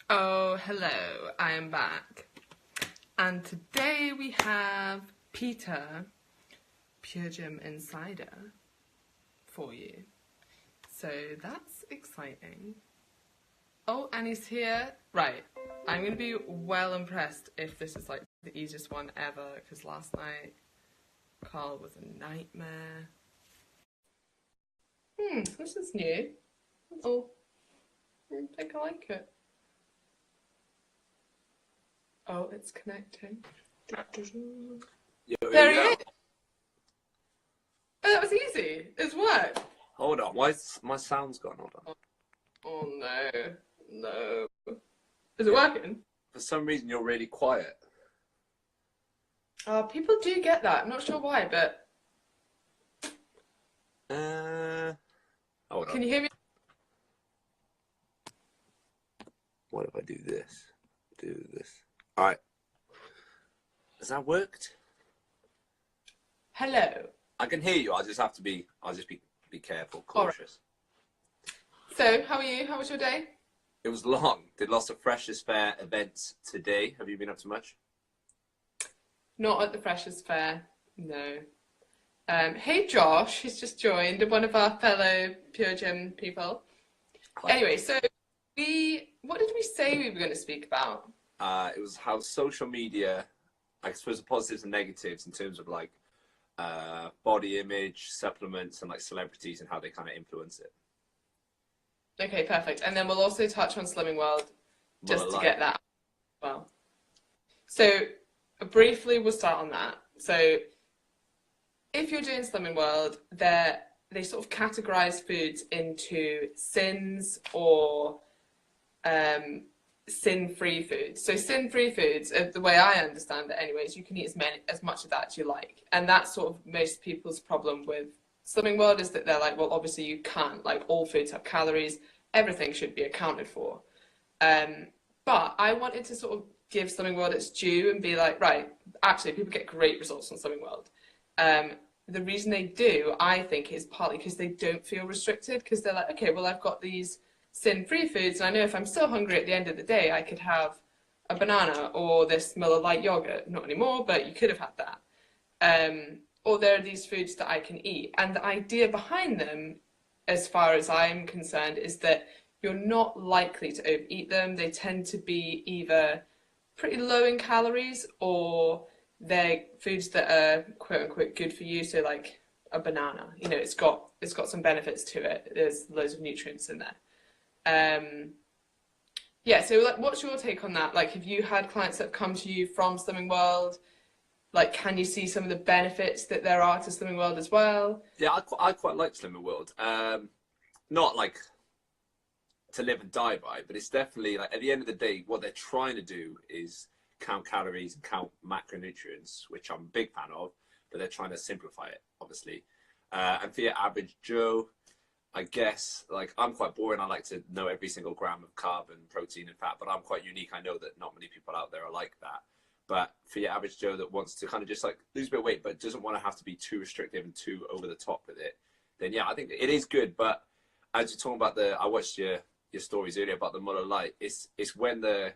Oh, hello, I am back. And today we have Peter, Pure Gym Insider, for you. So that's exciting. Oh, and he's here. Right, I'm going to be well impressed if this is like the easiest one ever, because last night Carl was a nightmare. This is new. Oh, I think I like it. Oh, it's connecting. There he is. Oh, that was easy. It's worked. Hold on, why is my sound's gone? Hold on. Oh no, no. Is it working? For some reason, you're really quiet. People do get that. I'm not sure why, but Hold on. can you hear me? What if I do this? Do this. All right. Has that worked? Hello. I can hear you. I'll just be careful, cautious. So, how are you? How was your day? It was long. Did lots of Freshers Fair events today. Have you been up to much? Not at the Freshers Fair, no. Hey Josh, he's just joined, one of our fellow Pure Gym people. Hi. Anyway, so what did we say we were going to speak about? It was how social media, I suppose the positives and negatives in terms of like body image, supplements, and like celebrities and how they kind of influence it. Okay, perfect. And then we'll also touch on Slimming World, just to get that as well. So briefly, we'll start on that. So if you're doing Slimming World, they sort of categorize foods into sins or sin-free foods. So sin-free foods, the way I understand it anyways, you can eat as much of that as you like. And that's sort of most people's problem with Slimming World, is that they're like, well, obviously you can't. Like, all foods have calories. Everything should be accounted for. But I wanted to sort of give Slimming World its due and be like, right, actually people get great results on Slimming World. The reason they do, I think, is partly because they don't feel restricted, because they're like, okay, well, I've got these sin-free foods, and I know if I'm still hungry at the end of the day, I could have a banana or this Miller Lite yogurt. Not anymore, but you could have had that. Or there are these foods that I can eat. And the idea behind them, as far as I'm concerned, is that you're not likely to overeat them. They tend to be either pretty low in calories, or they're foods that are quote unquote good for you. So like a banana, you know, it's got some benefits to it. There's loads of nutrients in there. Yeah, so like, what's your take on that? Like, have you had clients that have come to you from Slimming World? Like, can you see some of the benefits that there are to Slimming World as well? Yeah, I quite like Slimming World. Not like to live and die by, but it's definitely like at the end of the day, what they're trying to do is count calories and count macronutrients, which I'm a big fan of, but they're trying to simplify it, obviously. And for your average Joe, I guess, like, I'm quite boring. I like to know every single gram of carb and protein and fat, but I'm quite unique. I know that not many people out there are like that. But for your average Joe that wants to kind of just like lose a bit of weight, but doesn't want to have to be too restrictive and too over the top with it, then yeah, I think it is good. But as you're talking about I watched your stories earlier about the Muller Lite. It's when the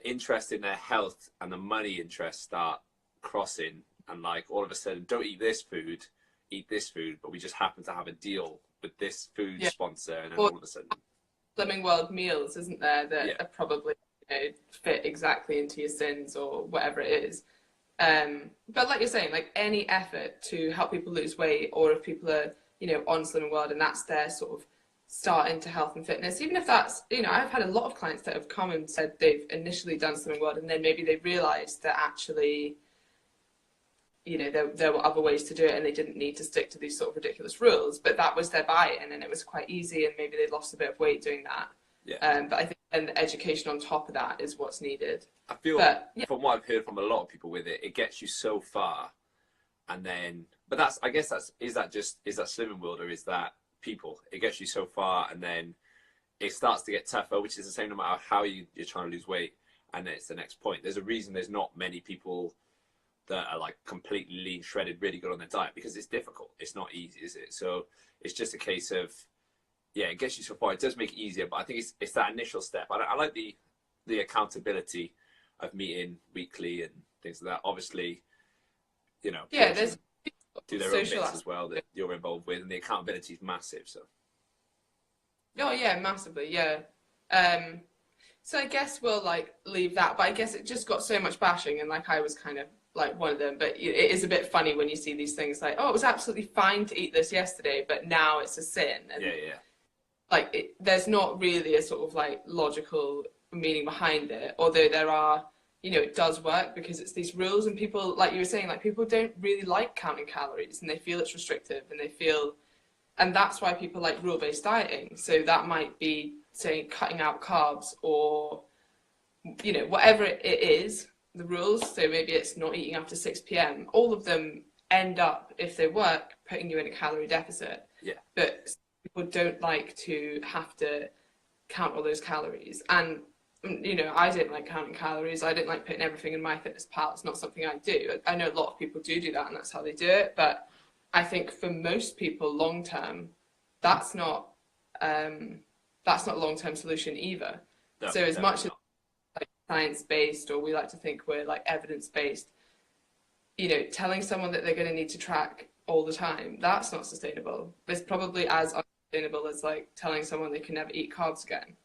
interest in their health and the money interest start crossing, and like all of a sudden, don't eat this food, eat this food, but we just happen to have a deal with this food sponsor, and then all of a sudden, Slimming World meals, isn't there, that are probably, you know, fit exactly into your sins or whatever it is. But like you're saying, like any effort to help people lose weight, or if people are, you know, on Slimming World and that's their sort of start into health and fitness, even if that's, you know, I've had a lot of clients that have come and said they've initially done Slimming World and then maybe they realised that actually, you know, there were other ways to do it and they didn't need to stick to these sort of ridiculous rules, but that was their buy-in and it was quite easy, and maybe they lost a bit of weight doing that. But I think then the education on top of that is what's needed. I feel, from what I've heard from a lot of people with it gets you so far, and then, but that's, I guess is that Slimming World, or is that people? It gets you so far, and then it starts to get tougher, which is the same no matter how you're trying to lose weight, and then it's the next point. There's a reason there's not many people that are like completely lean, shredded, really good on their diet, because it's difficult. It's not easy, is it? So it's just a case of, yeah, it gets you so far. It does make it easier, but I think it's that initial step. I like the the accountability of meeting weekly and things like that. Obviously, Yeah, there's do their own bits as well that you're involved with, and the accountability is massive. So. Oh yeah, massively, yeah. So I guess we'll like leave that, but I guess it just got so much bashing, and like I was kind of like one of them. But it is a bit funny when you see these things like, oh, it was absolutely fine to eat this yesterday, but now it's a sin. And Yeah. like there's not really a sort of like logical meaning behind it, although there are, it does work because it's these rules, and people, like you were saying, like people don't really like counting calories, and they feel it's restrictive, and that's why people like rule-based dieting. So that might be, say, cutting out carbs, or whatever it is, the rules. So maybe it's not eating after 6 p.m. All of them end up, if they work, putting you in a calorie deficit. Yeah. But people don't like to have to count all those calories. And I didn't like counting calories. I didn't like putting everything in MyFitnessPal. It's not something I do. I know a lot of people do that, and that's how they do it. But I think for most people, long term, that's not a long term solution either. No, so as much as not. like science based, or we like to think we're like evidence based, telling someone that they're going to need to track all the time, that's not sustainable. It's probably as unsustainable as like telling someone they can never eat carbs again.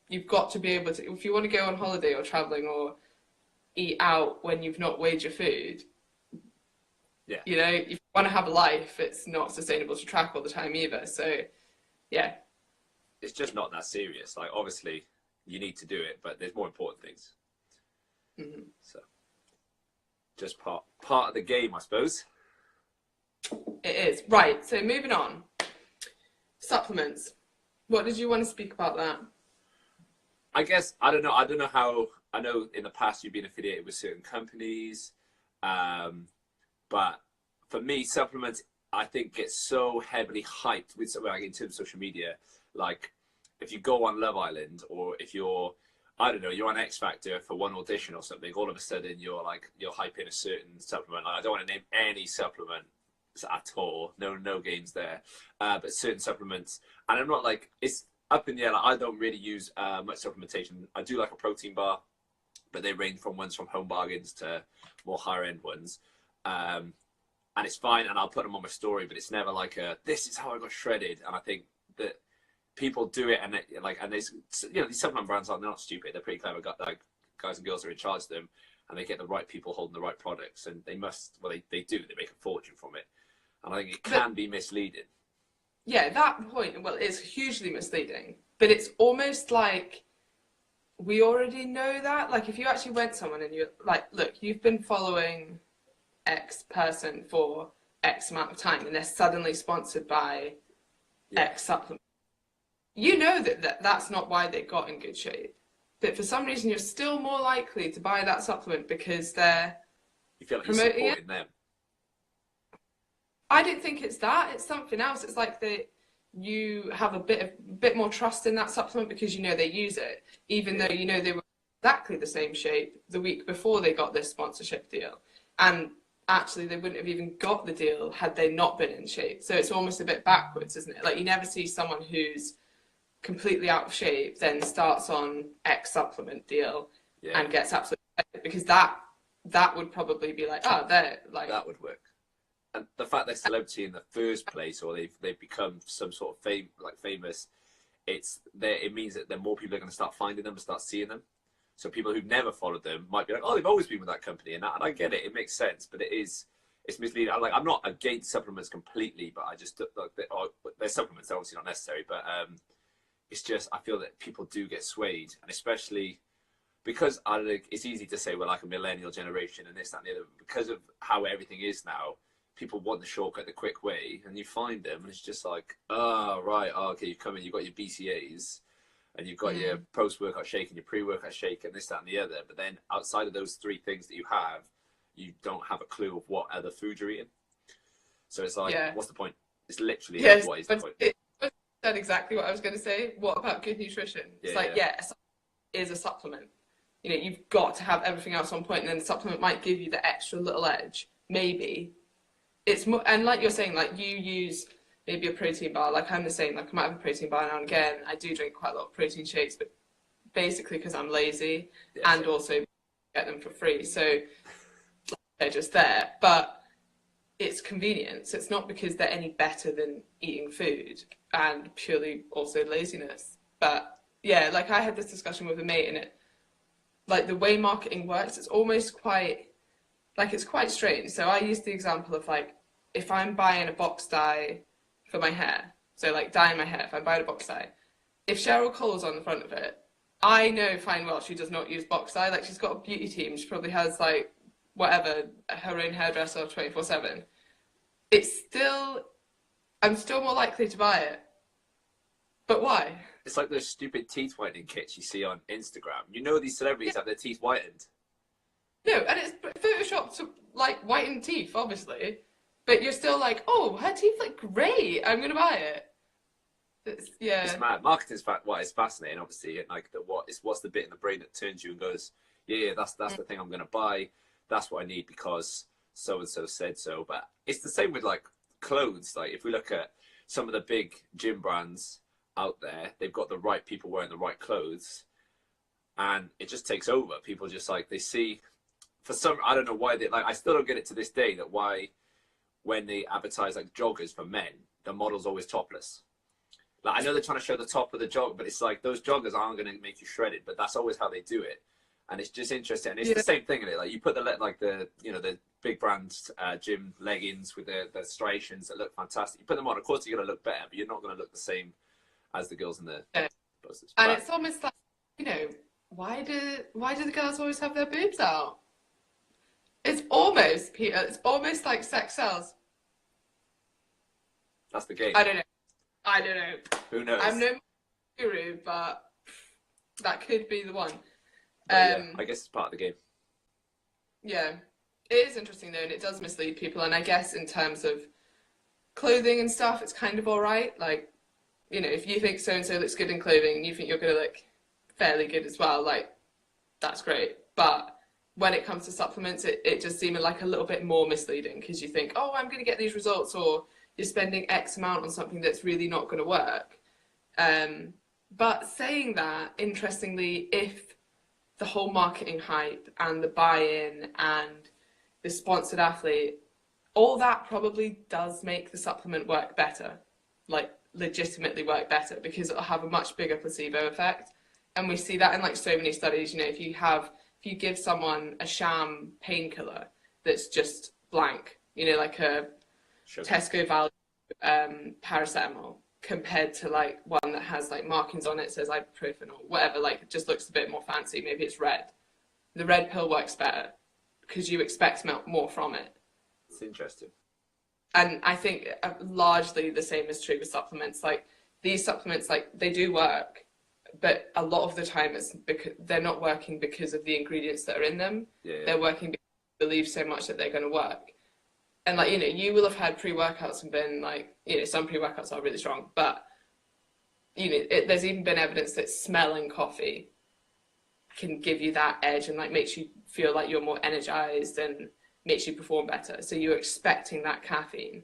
You've got to be able to, if you want to go on holiday or traveling or eat out when you've not weighed your food, yeah, if you want to have a life, it's not sustainable to track all the time either. So yeah, it's just not that serious. Like, obviously you need to do it, but there's more important things. Mm-hmm. So just part of the game, I suppose. It is. Right, so moving on. Supplements. What did you want to speak about that? I guess, I don't know how, I know in the past you've been affiliated with certain companies, but for me, supplements, I think, get so heavily hyped with something like in terms of social media. Like, if you go on Love Island, or if you're, I don't know, you're on X Factor for one audition or something, all of a sudden you're hyping a certain supplement. Like, I don't want to name any supplement at all. No games there. But certain supplements, and I'm not like, it's up in the air. Like, I don't really use much supplementation. I do like a protein bar, but they range from ones from Home Bargains to more higher end ones. And it's fine, and I'll put them on my story, but it's never like this is how I got shredded. And I think that people do it, and there's, these supplement brands they're not stupid. They're pretty clever. Like, guys and girls are in charge of them, and they get the right people holding the right products, and they must. Well, they do. They make a fortune from it, and I think it can be misleading. Yeah, that point. Well, it's hugely misleading, but it's almost like we already know that. Like, if you actually went to someone and you're like, look, you've been following X person for X amount of time, and they're suddenly sponsored by X supplement. You know that's not why they got in good shape. But for some reason, you're still more likely to buy that supplement because you feel like you're supporting them. I don't think it's that. It's something else. It's like you have a bit more trust in that supplement because they use it, even though they were exactly the same shape the week before they got this sponsorship deal. And actually, they wouldn't have even got the deal had they not been in shape. So it's almost a bit backwards, isn't it? Like, you never see someone who's completely out of shape then starts on X supplement deal and gets absolutely, because that would probably be like, they're like, that would work. And the fact they're celebrity in the first place, or they've become some sort of famous, it means that then more people are going to start finding them and start seeing them. So people who've never followed them might be like, oh, they've always been with that company, and I get it. It makes sense, but it's misleading. I'm not against supplements completely, but I just they're supplements. They're obviously not necessary, but it's just, I feel that people do get swayed, and especially because it's easy to say we're like a millennial generation and this, that, and the other. Because of how everything is now, people want the shortcut, the quick way, and you find them, and it's just like, okay, you've come in, you've got your BCAAs, and you've got your post-workout shake and your pre-workout shake and this, that, and the other. But then outside of those three things that you have, you don't have a clue of what other food you're eating. So it's like, what's the point? It's literally what is the point? It said exactly what I was going to say. What about good nutrition? It's it is a supplement. You've got to have everything else on point, and then the supplement might give you the extra little edge, maybe. It's more, and like you're saying, like, you use maybe a protein bar. Like, I'm the same. Like, I might have a protein bar now and again. I do drink quite a lot of protein shakes, but basically because I'm lazy, Yeah, and also get them for free. So they're just there. But it's convenience. It's not because they're any better than eating food, and purely also laziness. But yeah, like I had this discussion with a mate, and it, like the way marketing works, it's almost quite, like it's quite strange. So I use the example of like, if I'm buying a box dye for my hair, so like dyeing my hair, if I'm buying a box dye, if Cheryl Cole's on the front of it, I know fine well she does not use box dye. Like she's got a beauty team. She probably has like whatever, her own hairdresser 24/7. It's still, I'm still more likely to buy it. But why? it's like those stupid teeth whitening kits you see on Instagram. You know these celebrities have their teeth whitened. No, and it's photoshopped to like whiten teeth, obviously. But you're still like, oh, her teeth look great. I'm gonna buy it. Yeah. It's mad. Marketing's what is fascinating, obviously, and like what's the bit in the brain that turns you and goes, yeah, that's the thing I'm gonna buy. That's what I need because so and so said so. But it's the same with like clothes. Like if we look at some of the big gym brands out there, they've got the right people wearing the right clothes, and it just takes over. People just like they see, for some, I don't know why they like. I still don't get it to this day that why when they advertise like joggers for men, the model's always topless. Like I know they're trying to show the top of the jog, but it's like those joggers aren't going to make you shredded. But that's always how they do it, and it's just interesting. And it's the same thing in it. Like you put the like the the big brand gym leggings with the striations that look fantastic. You put them on, of course you're going to look better, but you're not going to look the same as the girls in the posters. And it's almost like, why do the girls always have their boobs out? It's almost, Peter, it's almost like sex sells. That's the game. I don't know. Who knows? I'm no guru, but that could be the one. Yeah, I guess it's part of the game. Yeah, it is interesting though, and it does mislead people. And I guess in terms of clothing and stuff, it's kind of all right. Like, if you think so and so looks good in clothing, and you think you're going to look fairly good as well, like that's great. But when it comes to supplements, it just seemed like a little bit more misleading because you think, oh, I'm going to get these results, or you're spending X amount on something that's really not going to work. But saying that, interestingly, if the whole marketing hype and the buy-in and the sponsored athlete, all that probably does make the supplement work better, like legitimately work better, because it'll have a much bigger placebo effect. And we see that in like so many studies. If you give someone a sham painkiller that's just blank, like a Tesco value paracetamol, compared to like one that has like markings on it, says ibuprofen or whatever, like it just looks a bit more fancy, maybe it's red. The red pill works better because you expect more from it. It's interesting. And I think largely the same is true with supplements. Like these supplements, like they do work, but a lot of the time it's because they're not working because of the ingredients that are in them. Yeah. They're working because you believe so much that they're going to work. And like, you will have had pre-workouts and been like, some pre-workouts are really strong, but there's even been evidence that smelling coffee can give you that edge and like makes you feel like you're more energized and makes you perform better. So you're expecting that caffeine.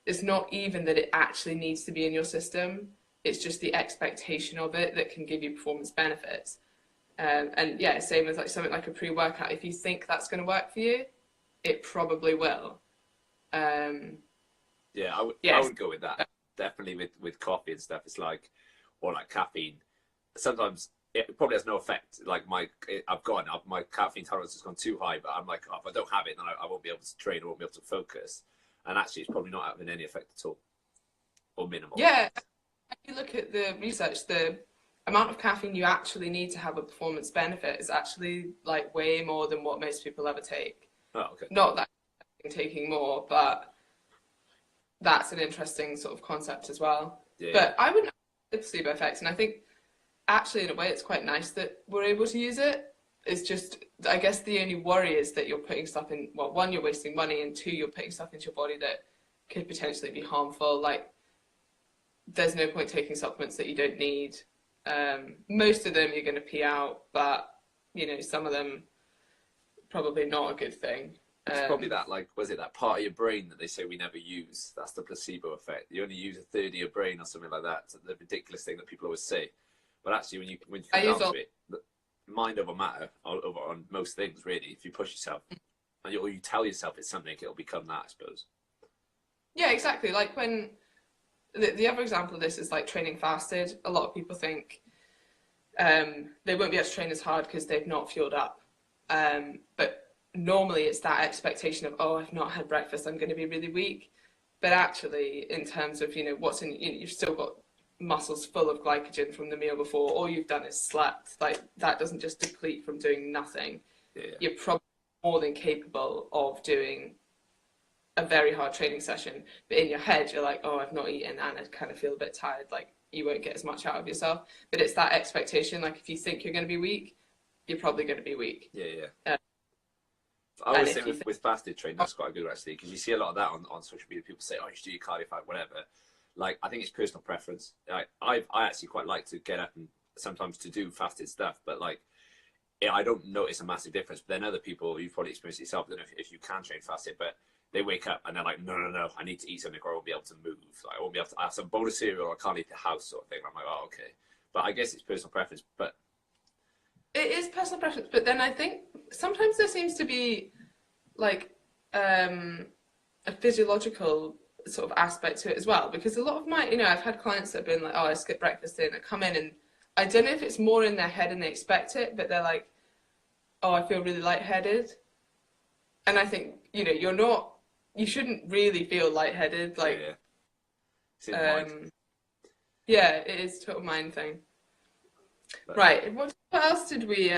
It's not even that it actually needs to be in your system. It's just the expectation of it that can give you performance benefits. And yeah, same as like something like a pre-workout. If you think that's going to work for you, it probably will. I would go with that. Definitely with coffee and stuff. It's like, or like caffeine. Sometimes it probably has no effect. Like my caffeine tolerance has gone too high, but I'm like, oh, if I don't have it, then I won't be able to train, I won't be able to focus. And actually, it's probably not having any effect at all, or minimal. Yeah, if you look at the research, the amount of caffeine you actually need to have a performance benefit is actually like way more than what most people ever take. Oh, okay. Not that I'm taking more, but that's an interesting sort of concept as well. Yeah. But I wouldn't have the placebo effect, and I think actually in a way it's quite nice that we're able to use it. It's just, I guess the only worry is that you're putting stuff in, well, one, you're wasting money, and two, you're putting stuff into your body that could potentially be harmful. Like, there's no point taking supplements that you don't need. Most of them you're going to pee out, but, some of them probably not a good thing. It's probably that, like, was it that part of your brain that they say we never use? That's the placebo effect. You only use a third of your brain or something like that. It's the ridiculous thing that people always say. But actually, when you I come use down all. to it, mind over matter over on most things, really. If you push yourself, or you tell yourself it's something, it'll become that, I suppose. Yeah, exactly. Like when the other example of this is like training fasted. A lot of people think they won't be able to train as hard because they've not fueled up. But normally it's that expectation of, oh, I've not had breakfast, I'm going to be really weak. But actually, in terms of, what's in, you've still got muscles full of glycogen from the meal before. All you've done is slept. Like, that doesn't just deplete from doing nothing. Yeah. You're probably more than capable of doing a very hard training session, but in your head you're like, oh, I've not eaten and I kind of feel a bit tired. Like, you won't get as much out of yourself. But it's that expectation. Like, if you think you're going to be weak, you're probably going to be weak. Yeah. I always say with fasted training, that's quite good actually, because you see a lot of that on social media. People say, oh, you should do your cardio fat, whatever. Like, I think it's personal preference. I actually quite like to get up and sometimes to do fasted stuff, but like, I don't notice a massive difference. But then other people, you've probably experienced it yourself, I don't know if you can train fasted, but they wake up and they're like, no, I need to eat something or I won't be able to move. Like, I won't be able to have some bowl of cereal or I can't leave the house sort of thing. I'm like, oh, okay. But I guess it's personal preference. But it is personal preference. But then I think sometimes there seems to be like a physiological sort of aspect to it as well. Because a lot of my, I've had clients that have been like, oh, I skip breakfast in, I come in and I don't know if it's more in their head and they expect it, but they're like, oh, I feel really lightheaded. And I think, you shouldn't really feel lightheaded. Like, yeah. It's in mind. Yeah, it is a total mind thing. But, right. What else did we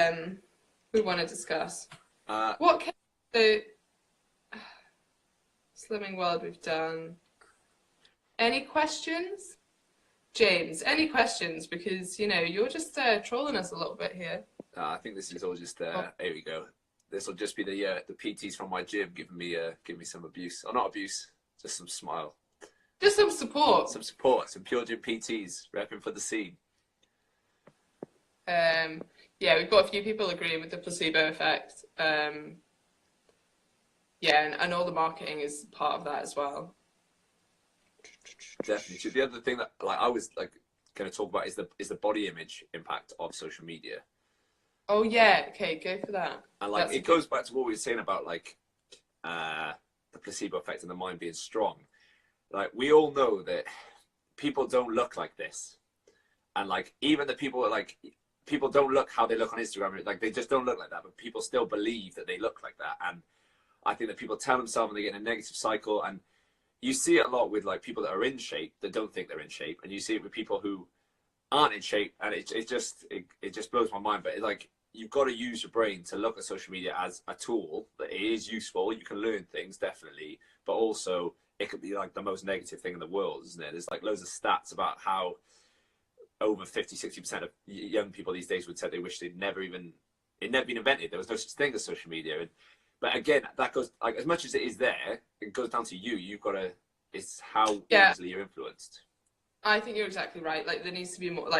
want to discuss? What came the Slimming World we've done? Any questions? James, any questions? Because, you're just trolling us a little bit here. I think this is all just, here we go. This will just be the PTs from my gym giving me some abuse. Or not abuse, just some smile. Just some support. Some support, some pure gym PTs repping for the scene. Yeah, we've got a few people agreeing with the placebo effect. Yeah, and all the marketing is part of that as well. Definitely. So the other thing that I was going to talk about is the body image impact of social media. Oh yeah, okay, go for that. And it goes back to what we were saying about the placebo effect and the mind being strong. Like, we all know that people don't look like this, and even the people don't look how they look on Instagram. Like, they just don't look like that, but people still believe that they look like that. And I think that people tell themselves, and they get in a negative cycle. And you see it a lot with people that are in shape that don't think they're in shape, and you see it with people who aren't in shape, and it just blows my mind. But you've got to use your brain to look at social media as a tool that it is useful. You can learn things, definitely, but also it could be the most negative thing in the world, isn't it? There's loads of stats about how over 50-60% of young people these days would say they wish it never been invented. There was no such thing as social media. But again, that goes, as much as it is there, it goes down to you. You've got to, it's how easily you're influenced. I think you're exactly right. There needs to be more,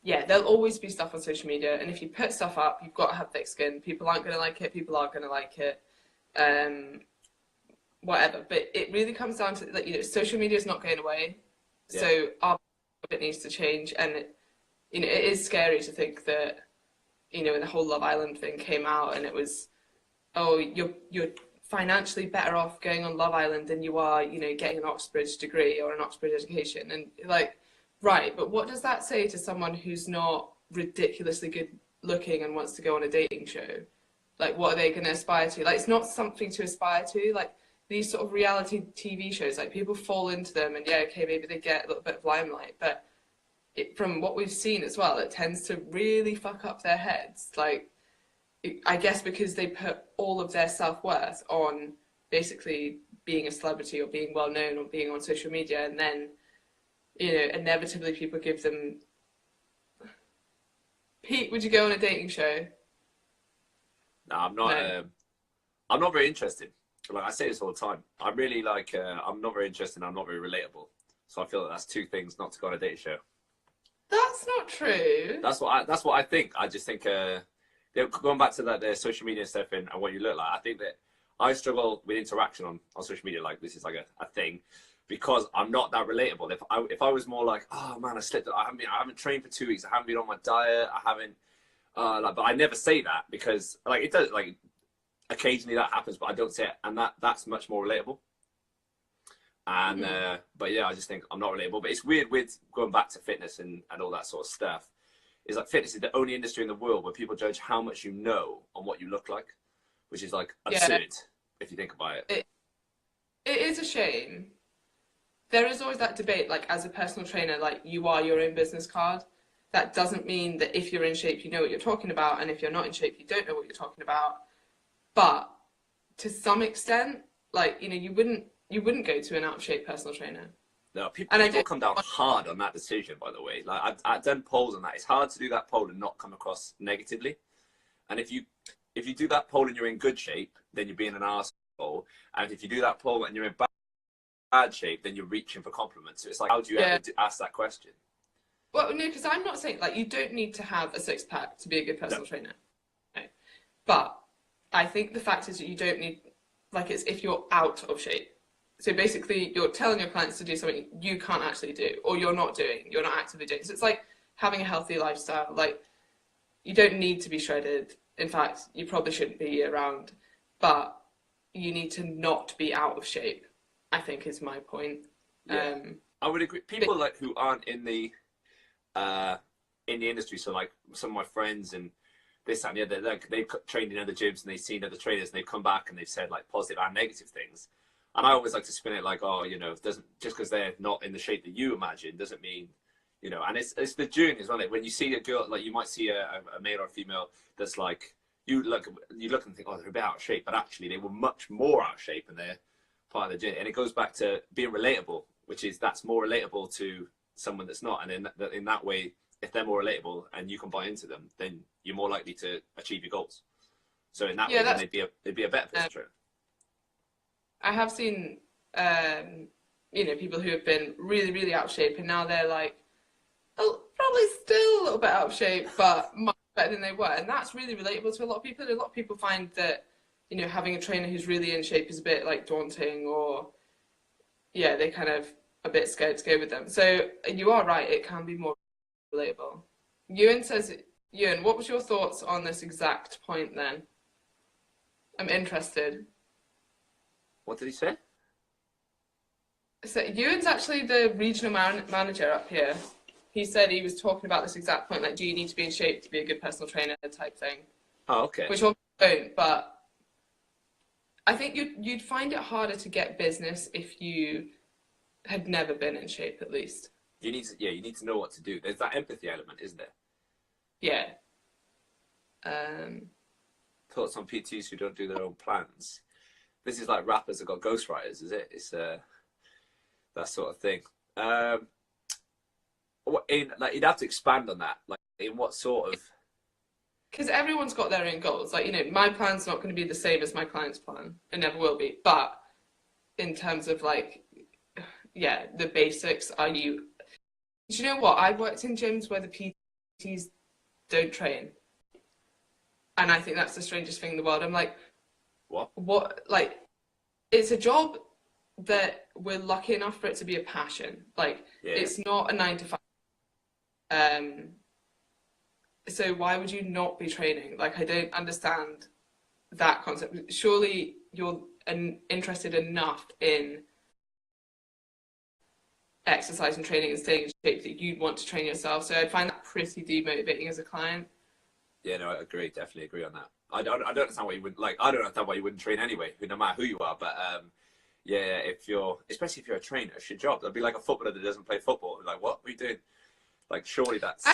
there'll always be stuff on social media, and if you put stuff up, you've got to have thick skin. People aren't going to like it, people are going to like it, whatever. But it really comes down to, social media is not going away, so our it needs to change. And, it is scary to think that, when the whole Love Island thing came out and it was, oh, you're financially better off going on Love Island than you are, getting an Oxbridge degree or an Oxbridge education. And right, but what does that say to someone who's not ridiculously good looking and wants to go on a dating show? What are they going to aspire to? It's not something to aspire to. These sort of reality TV shows, people fall into them, and maybe they get a little bit of limelight, but from what we've seen as well, it tends to really fuck up their heads. I guess because they put all of their self-worth on basically being a celebrity or being well known or being on social media, and then inevitably people give them. Pete, would you go on a dating show? No, I'm not. No. I'm not very interested. I say this all the time. I'm really I'm not very interested. And I'm not very relatable. So I feel that that's two things not to go on a dating show. That's not true. That's what I think. I just think going back to that social media stuff and what you look like. I think that I struggle with interaction on social media. This is a thing. because I'm not that relatable. If I was more like, oh man, I slipped. I haven't trained for 2 weeks. I haven't been on my diet. I haven't but I never say that because like it does like occasionally that happens, but I don't say it, and that's much more relatable. And but yeah, I just think I'm not relatable. But it's weird with going back to fitness and all that sort of stuff. Is like fitness is the only industry in the world where people judge how much you know on what you look like, which is like absurd if you think about it. It is a shame. There is always that debate, like as a personal trainer, like you are your own business card. That doesn't mean that if you're in shape, you know what you're talking about, and if you're not in shape, you don't know what you're talking about. But to some extent, like, you know, you wouldn't go to an out of shape personal trainer. No, people come down hard on that decision, by the way. Like I've done polls on that. It's hard to do that poll and not come across negatively. And if you do that poll and you're in good shape, then you're being an arsehole. And if you do that poll and you're in bad shape, then you're reaching for compliments. So it's like, how do you ever ask that question? Well, no, because I'm not saying, like, you don't need to have a six-pack to be a good personal trainer. No. But I think the fact is that you don't need, like, it's if you're out of shape. So basically, you're telling your clients to do something you can't actually do, or you're not actively doing. So it's like having a healthy lifestyle. Like, you don't need to be shredded. In fact, you probably shouldn't be year-round. But you need to not be out of shape, I think is my point. Yeah. I would agree. People like who aren't in the industry, so like some of my friends and this and the other, like they've trained in other gyms and they've seen other trainers and they've come back and they've said like positive and negative things. And I always like to spin it like, oh, you know, it doesn't, just because they're not in the shape that you imagine doesn't mean, you know. And it's the journey as well. Like, when you see a girl, like you might see a male or a female that's like, you look and think, oh, they're a bit out of shape, but actually they were much more out of shape and they're part of the journey. And it goes back to being relatable, which is that's more relatable to someone that's not. And in that way, if they're more relatable and you can buy into them, then you're more likely to achieve your goals. So in that way, then they'd be a better personal trainer. I have seen, you know, people who have been really, really out of shape, and now they're like, oh, probably still a little bit out of shape, but much better than they were. And that's really relatable to a lot of people. A lot of people find that, you know, having a trainer who's really in shape is a bit like daunting, or they kind of a bit scared to go with them. So you are right, it can be more relatable. Ewan, what was your thoughts on this exact point then? I'm interested. What did he say? So Ewan's actually the regional manager up here. He said he was talking about this exact point, like, do you need to be in shape to be a good personal trainer type thing? Oh, okay. Which obviously don't, but I think you'd find it harder to get business if you had never been in shape, at least. You need to know what to do. There's that empathy element, isn't there? Yeah. Thoughts on PTs who don't do their own plans. This is like rappers that got ghostwriters, is it? It's that sort of thing. You'd have to expand on that. Like, in what sort of? Because everyone's got their own goals. Like, you know, my plan's not going to be the same as my client's plan. It never will be. But in terms of like, the basics. Do you know what? I've worked in gyms where the PTs don't train, and I think that's the strangest thing in the world. I'm like, what? Like, it's a job that we're lucky enough for it to be a passion. Like, it's not a 9 to 5. So why would you not be training? Like, I don't understand that concept. Surely you're interested enough in exercise and training and staying in shape that you'd want to train yourself. So I find that pretty demotivating as a client. Yeah, no, I agree. Definitely agree on that. I don't understand why you wouldn't I don't understand why you wouldn't train anyway, no matter who you are. But especially if you're a trainer, it's your job. That'd be like a footballer that doesn't play football. Like, what are you doing? Like, surely that's. Am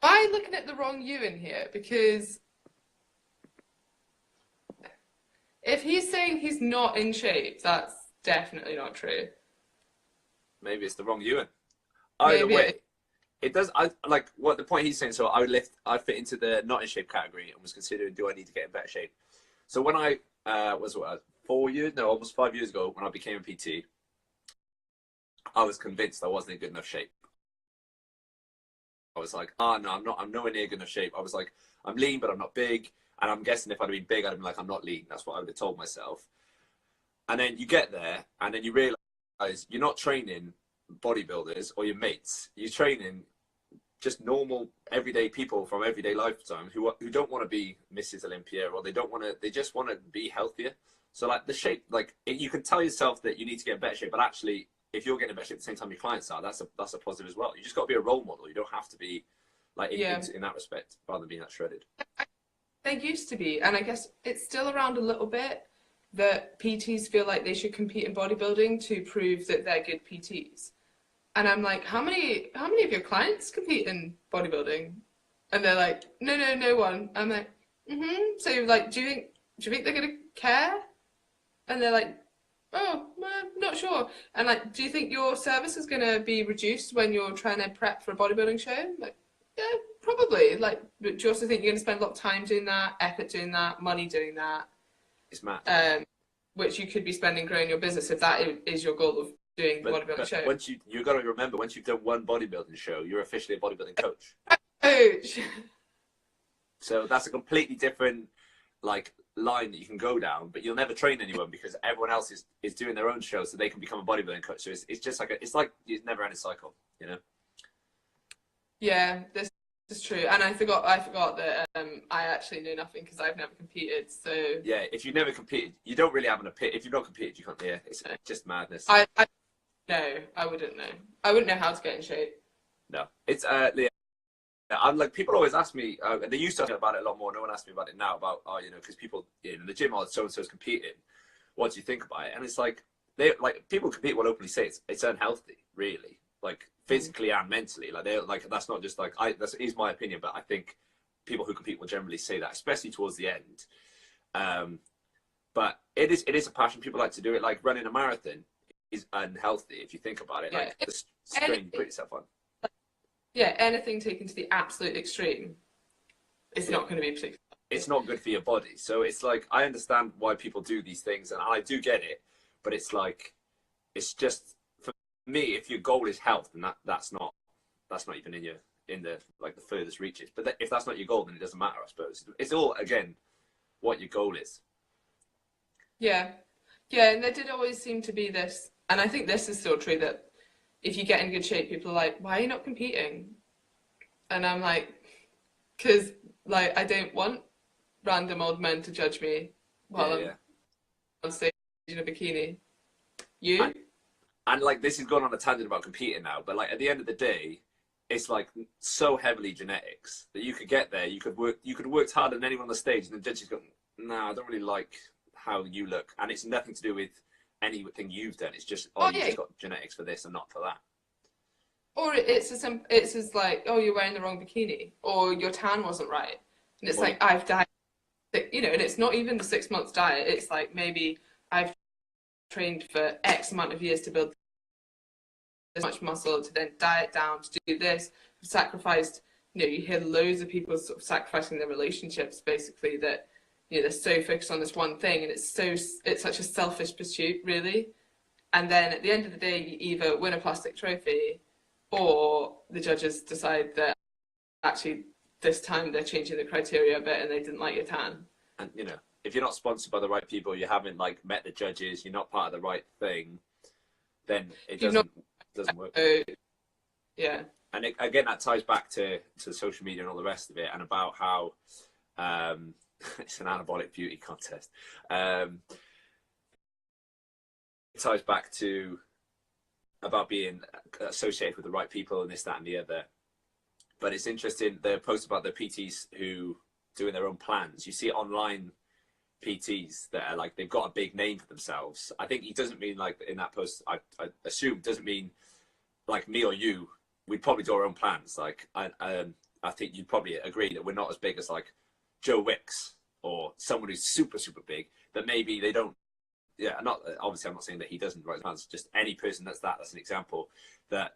I looking at the wrong Ewan here? Because if he's saying he's not in shape, that's definitely not true. Maybe it's the wrong Ewan. Either way, it does. I like what the point he's saying. So I fit into the not in shape category and was considering, do I need to get in better shape? So when I almost 5 years ago, when I became a PT, I was convinced I wasn't in good enough shape. I was like, no, I'm nowhere near good enough shape. I was like, I'm lean, but I'm not big. And I'm guessing if I'd been big, I'd have been like, I'm not lean. That's what I would have told myself. And then you get there, and then you realize you're not training bodybuilders or your mates. You're training just normal everyday people from everyday lifetime who don't want to be Mrs. Olympia, or they just want to be healthier. So like the shape, like you can tell yourself that you need to get in better shape, but actually if you're getting in better shape at the same time your clients are, that's a positive as well. You just got to be a role model. You don't have to be like in that respect, rather than being that shredded. There used to be, and I guess it's still around a little bit, that PTs feel like they should compete in bodybuilding to prove that they're good PTs. And I'm like, how many of your clients compete in bodybuilding? And they're like, no one. I'm like, So like, do you think they're gonna care? And they're like, oh, well, not sure. And like, do you think your service is gonna be reduced when you're trying to prep for a bodybuilding show? Like, yeah, probably. Like, but do you also think you're gonna spend a lot of time doing that, effort doing that, money doing that? It's mad. Which you could be spending growing your business if that is your goal of doing the bodybuilding show. Once you got to remember, once you've done one bodybuilding show, you're officially a bodybuilding coach. Coach. So that's a completely different like line that you can go down, but you'll never train anyone because everyone else is doing their own show, so they can become a bodybuilding coach. So it's just like it's never ending cycle, you know. Yeah, this is true, and I forgot that I actually know nothing because I've never competed. So yeah, if you've never competed, you don't really have an opinion. If you've not competed, you can't. Yeah, it's just madness. No, I wouldn't know. I wouldn't know how to get in shape. No, it's yeah. I'm like, people always ask me, they used to ask me about it a lot more. No one asks me about it now about, because people in the gym, so-and-so's competing. What do you think about it? And it's like, people compete will openly say it's unhealthy, really, like physically and mentally. Like that's not just like, that is my opinion, but I think people who compete will generally say that, especially towards the end. But it is a passion. People like to do it. Like running a marathon is unhealthy if you think about it. Like the strain you put yourself on. Yeah, anything taken to the absolute extreme, it's not going to be particularly. It's not good for your body. So it's like, I understand why people do these things, and I do get it. But it's like, it's just for me, if your goal is health, then that's not even in the like the furthest reaches. But if that's not your goal, then it doesn't matter, I suppose. It's all again what your goal is. Yeah, and there did always seem to be this, and I think this is still true, that if you get in good shape, people are like, why are you not competing? And I'm like, because like I don't want random old men to judge me while I'm on stage in a bikini. You? And like, this is going on a tangent about competing now, but like at the end of the day, it's like so heavily genetics that you could get there. You could work harder than anyone on the stage, and the judges go, nah, I don't really like how you look. And it's nothing to do with anything you've done. It's just, you've just got genetics for this and not for that. Or it's as like, oh, you're wearing the wrong bikini, or your tan wasn't right. And it's like, I've died, and it's not even the 6 months diet. It's like, maybe I've trained for X amount of years to build this much muscle, to then diet down to do this. I've sacrificed, you hear loads of people sort of sacrificing their relationships, basically, that, they're so focused on this one thing, and it's such a selfish pursuit, really. And then at the end of the day, you either win a plastic trophy, or the judges decide that actually this time they're changing the criteria a bit and they didn't like your tan. And if you're not sponsored by the right people, you haven't like met the judges, you're not part of the right thing, then it doesn't work. Yeah. And again, that ties back to social media and all the rest of it, and about how it's an anabolic beauty contest. It ties back to about being associated with the right people and this, that, and the other. But it's interesting, the post about the PTs who doing their own plans. You see online PTs that are like, they've got a big name for themselves. I think he doesn't mean like in that post, I assume doesn't mean like me or you, we'd probably do our own plans. Like I think you'd probably agree that we're not as big as like Joe Wicks or someone who's super, super big, that maybe they don't. Yeah, obviously I'm not saying that he doesn't write plans, just any person that's an example that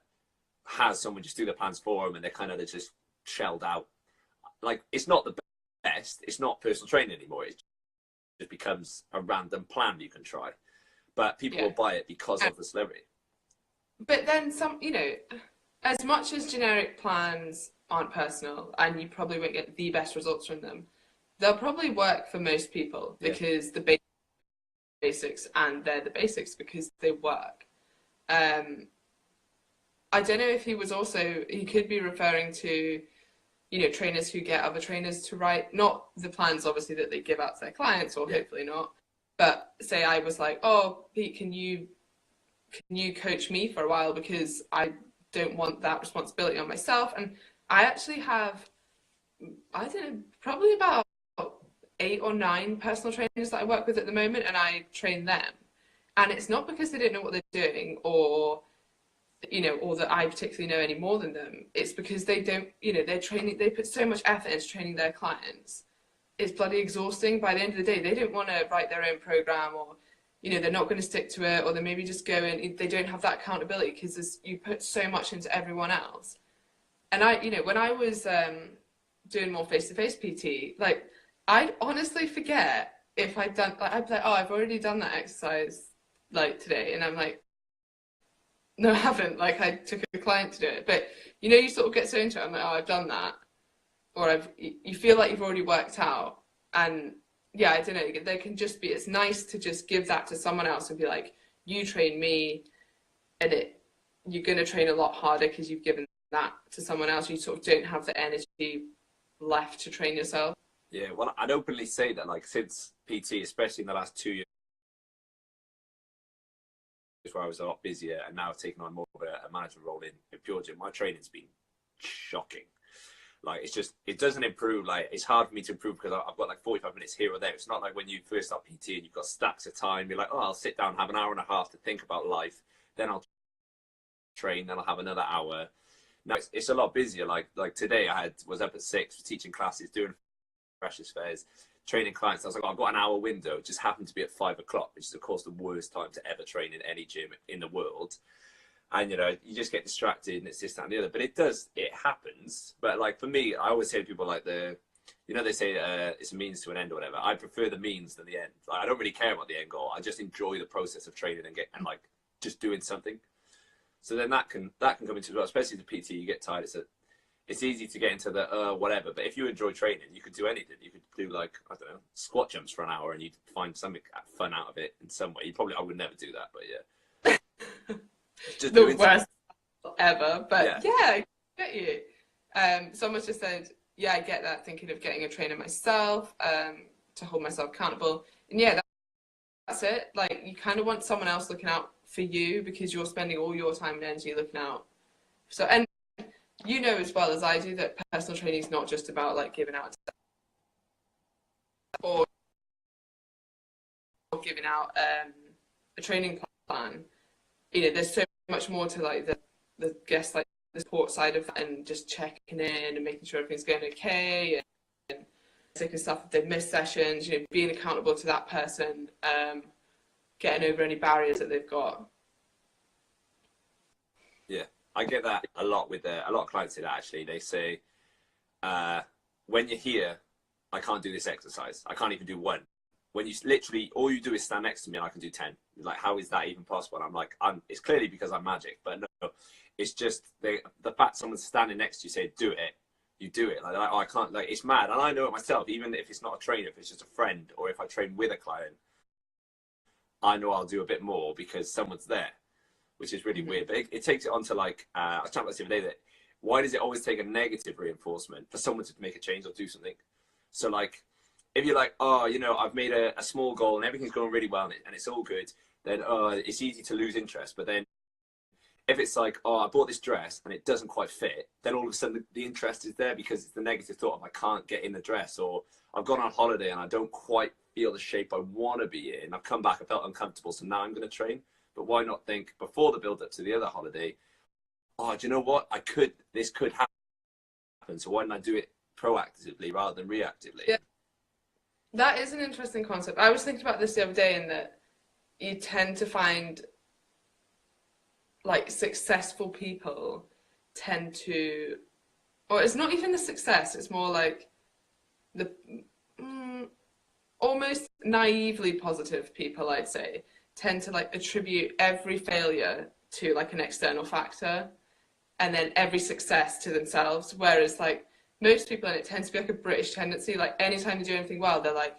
has someone just do their plans for them, and they're just shelled out. Like, it's not the best, it's not personal training anymore, it just becomes a random plan you can try. But people will buy it because of the celebrity. But then as much as generic plans aren't personal, and you probably won't get the best results from them, they'll probably work for most people because the basics, and they're the basics because they work. I don't know if he was also, he could be referring to, you know, trainers who get other trainers to write, not the plans obviously that they give out to their clients, or hopefully not, but say I was like, oh, Pete, can you coach me for a while, because I don't want that responsibility on myself. And I actually have, I don't know, probably about 8 or 9 personal trainers that I work with at the moment, and I train them. And it's not because they don't know what they're doing, or you know, or that I particularly know any more than them. It's because they don't, you know, they're training, they put so much effort into training their clients. It's bloody exhausting. By the end of the day, they don't want to write their own program, or, you know, they're not going to stick to it, or they maybe just go in, they don't have that accountability because you put so much into everyone else. And I, you know, when I was doing more face-to-face PT, like, I'd honestly forget if I'd done, like, I'd be like, oh, I've already done that exercise, like, today. And I'm like, no, I haven't. Like, I took a client to do it. But, you know, you sort of get so into it, I'm like, oh, I've done that. Or you feel like you've already worked out. And yeah, I don't know, there can just be, it's nice to just give that to someone else and be like, you train me, and you're going to train a lot harder because you've given that to someone else. You sort of don't have the energy left to train yourself. Yeah, well, I'd openly say that, like, since PT, especially in the last 2 years, where I was a lot busier and now taking on more of a management role in Pure Gym, my training's been shocking. Like, it's just, it doesn't improve. Like, it's hard for me to improve because I've got like 45 minutes here or there. It's not like when you first start PT and you've got stacks of time. You're like, oh, I'll sit down, have an hour and a half to think about life. Then I'll train, then I'll have another hour. Now it's a lot busier. Like today was up at 6, teaching classes, doing freshers fairs, training clients. I was like, oh, I've got an hour window. It just happened to be at 5 o'clock, which is of course the worst time to ever train in any gym in the world. And, you know, you just get distracted and it's this, that, and the other. But it happens. But, like, for me, I always say to people, like, you know, they say it's a means to an end or whatever. I prefer the means than the end. Like, I don't really care about the end goal. I just enjoy the process of training and like, just doing something. So then that can come into, well, especially the PT, you get tired. It's easy to get into the whatever. But if you enjoy training, you could do anything. You could do, like, I don't know, squat jumps for an hour and you'd find something fun out of it in some way. I would never do that, but yeah. Just the worst ever, but yeah, I get you. Someone just said, yeah, I get that, thinking of getting a trainer myself, to hold myself accountable. And yeah, that's it. Like, you kind of want someone else looking out for you because you're spending all your time and energy looking out. So, and you know as well as I do that personal training is not just about like giving out or giving out a training plan. You know, there's so much more to like the guess, like the support side of that, and just checking in and making sure everything's going okay, and taking stuff if they've missed sessions, you know, being accountable to that person, getting over any barriers that they've got. Yeah, I get that a lot with a lot of clients say that actually. They say, when you're here, I can't do this exercise. I can't even do one. When you literally, all you do is stand next to me and I can do 10. Like, how is that even possible? And I'm like, it's clearly because I'm magic, but no, it's just the fact someone's standing next to you say, do it, you do it. Like, oh, I can't, like, it's mad. And I know it myself, even if it's not a trainer, if it's just a friend, or if I train with a client, I know I'll do a bit more because someone's there, which is really weird. But it takes it on to, like, I was talking about this the other day, that why does it always take a negative reinforcement for someone to make a change or do something? So, like, if you're like, oh, you know, I've made a small goal and everything's going really well and it's all good, then it's easy to lose interest. But then if it's like, oh, I bought this dress and it doesn't quite fit, then all of a sudden the interest is there because it's the negative thought of I can't get in the dress, or I've gone on holiday and I don't quite feel the shape I want to be in. I've come back, I felt uncomfortable, so now I'm going to train. But why not think before the build up to the other holiday, oh, do you know what? This could happen. So why don't I do it proactively rather than reactively? Yeah. That is an interesting concept. I was thinking about this the other day, in that you tend to find, like, successful people tend to, or it's not even the success, it's more like the almost naively positive people, I'd say, tend to like attribute every failure to like an external factor and then every success to themselves. Whereas like most people, and it tends to be like a British tendency, like anytime they do anything well, they're like,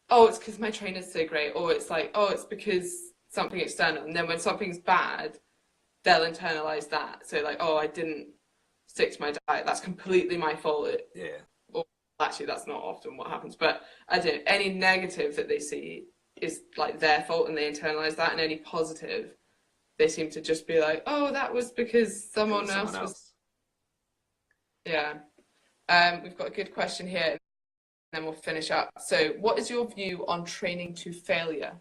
oh, it's because my trainer's so great, or it's like, oh, it's because something external. And then when something's bad, they'll internalize that. So like, oh, I didn't stick to my diet. That's completely my fault. Yeah. Or actually, that's not often what happens. But I don't. Any negative that they see is like their fault, and they internalize that. And any positive, they seem to just be like, oh, that was because someone else was. Yeah. We've got a good question here, and then we'll finish up. So, what is your view on training to failure?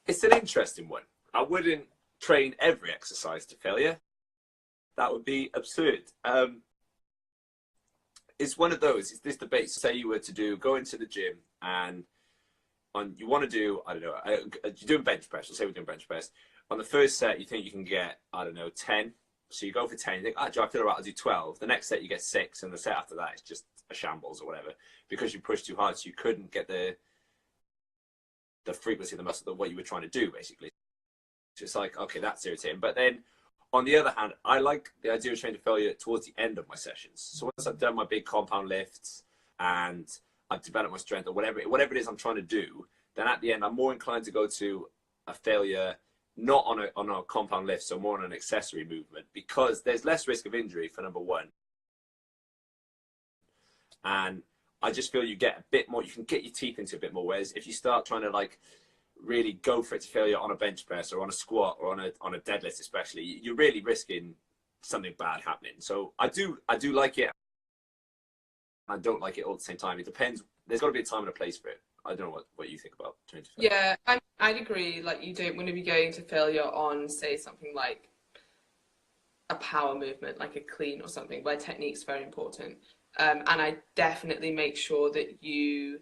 It's an interesting one. I wouldn't train every exercise to failure. That would be absurd. It's one of those. It's this debate. Say you were to go into the gym and you want to do, I don't know, you're doing bench press. Let's say we're doing bench press. On the first set, you think you can get, I don't know, 10. So you go for 10. You think, I feel right, I'll do 12. The next set, you get 6. And the set after that is just a shambles or whatever because you pushed too hard. So you couldn't get the frequency of the muscle, what you were trying to do, basically. So it's like, okay, that's irritating. But then, on the other hand, I like the idea of training to failure towards the end of my sessions. So once I've done my big compound lifts and I've developed my strength or whatever it is I'm trying to do, then at the end, I'm more inclined to go to a failure, not on a compound lift, so more on an accessory movement, because there's less risk of injury for number one. And I just feel you get a bit more, you can get your teeth into a bit more. Whereas if you start trying to like really go for it to failure on a bench press or on a squat or on a deadlift, especially, you're really risking something bad happening. So I do like it. I don't like it all at the same time. It depends. There's got to be a time and a place for it. I don't know what you think about training to failure. Yeah, I'd agree. Like, you don't want to be going to failure on, say, something like a power movement, like a clean or something, where technique's very important. And I definitely make sure that you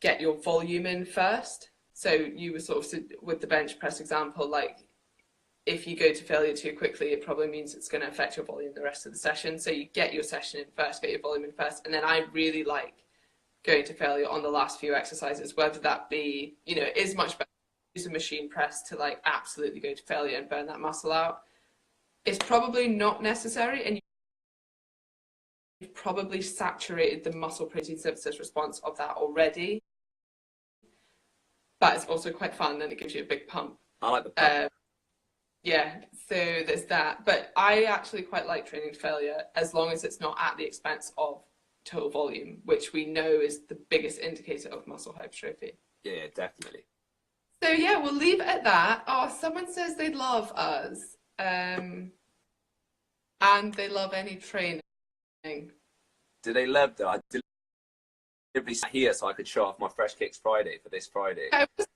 get your volume in first. So you were sort of, with the bench press example, like if you go to failure too quickly, it probably means it's going to affect your volume the rest of the session. So you get your session in first, get your volume in first. And then I really like going to failure on the last few exercises, whether that be, it is much better to use a machine press to like absolutely go to failure and burn that muscle out. It's probably not necessary, and you've probably saturated the muscle protein synthesis response of that already. But it's also quite fun, and it gives you a big pump. I like the pump. Yeah, so there's that. But I actually quite like training to failure as long as it's not at the expense of total volume, which we know is the biggest indicator of muscle hypertrophy. Yeah, definitely. So yeah, we'll leave it at that. Oh, someone says they love us. And they love any training. Do they love that? I deliberately sat here so I could show off my Fresh Kicks Friday for this Friday. I was